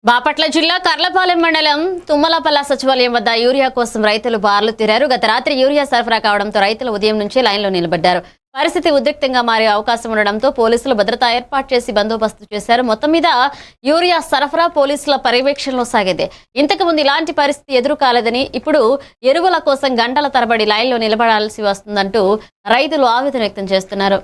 బాపట్ల జిల్లా కర్లపాలెం మండలం తుమ్మలపల్ల సచివాలయం వద్ద యూరియా కోసం రైతులు బార్లు తీరారు. గత రాత్రి యూరియా సరఫరా కావడంతో రైతులు ఉదయం నుంచి లైన్లో నిలబడ్డారు. పరిస్థితి ఉద్రిక్తంగా మారే అవకాశం ఉండడంతో పోలీసులు భద్రత ఏర్పాటు చేసి బందోబస్తు చేశారు. మొత్తం మీద యూరియా సరఫరా పోలీసుల పర్యవేక్షణలో సాగింది. ఇంతకుముందు ఇలాంటి పరిస్థితి ఎదురు కాలేదని, ఇప్పుడు ఎరువుల కోసం గంటల తరబడి లైన్లో నిలబడాల్సి వస్తుందంటూ రైతులు ఆవేదన వ్యక్తం చేస్తున్నారు.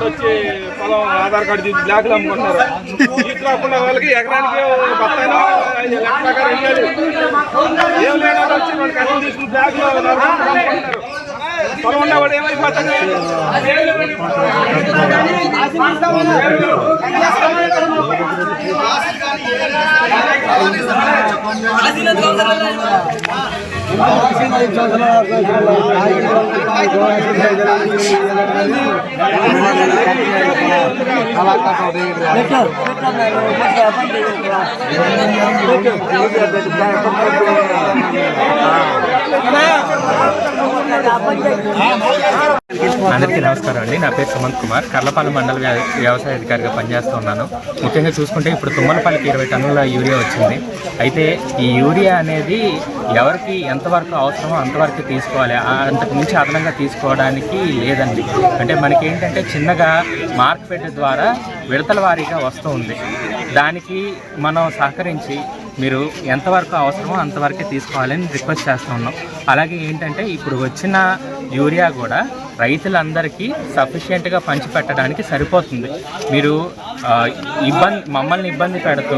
వచ్చి పొలం ఆధార్ కార్డు చూసి బ్లాక్లు అమ్ముకుంటారు. ఈత రాకుండా వాళ్ళకి ఎకరానికి బత్తాయిలో లెక్క ప్రకారం వెళ్ళాలి. ఏం లేదా వచ్చి వాళ్ళకి అర్థం తీసుకుని బ్లాక్లో అమ్ముకుంటారు. పొలం ఉన్నవాడు ఏమైపోతాడు? అందరికీ నమస్కారం అండి. నా పేరు సుమంత్ కుమార్. కర్లపాలెం మండల వ్యవసాయ అధికారిగా పనిచేస్తున్నాను. ముఖ్యంగా చూసుకుంటే ఇప్పుడు తుమ్మలపల్లికి 20 టన్నుల యూరియా వచ్చింది. అయితే ఈ యూరియా అనేది ఎవరికి ఎంతవరకు అవసరమో అంతవరకు తీసుకోవాలి, అంతకు మించి అదనంగా తీసుకోవడానికి లేదండి. అంటే మనకి ఏంటంటే చిన్నగా మార్కెట్ ద్వారా విడతల వారీగా వస్తూ ఉంది. దానికి మనం సహకరించి మీరు ఎంతవరకు అవసరమో అంతవరకే తీసుకోవాలని రిక్వెస్ట్ చేస్తున్నాం. అలాగే ఏంటంటే ఇప్పుడు వచ్చిన యూరియా కూడా రైతులందరికీ సఫిషియెంట్గా పంచిపెట్టడానికి సరిపోతుంది. మీరు మమ్మల్ని ఇబ్బంది పెడుతూ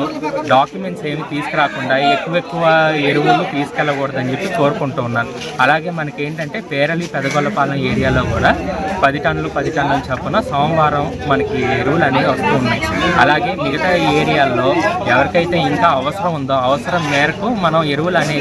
డాక్యుమెంట్స్ ఏమి తీసుకురాకుండా ఎక్కువ ఎరువులు తీసుకెళ్ళకూడదని చెప్పి కోరుకుంటూ ఉన్నాను. అలాగే మనకి ఏంటంటే పేరళి పెదగొల్లపాలెం ఏరియాలో కూడా 10 టన్నులు చొప్పున సోమవారం మనకి ఎరువులు అనేవి వస్తూ ఉన్నాయి. అలాగే మిగతా ఏరియాల్లో ఎవరికైతే ఇంకా అవసరం ఉందో అవసరం మేరకు మనం ఎరువులు అనేవి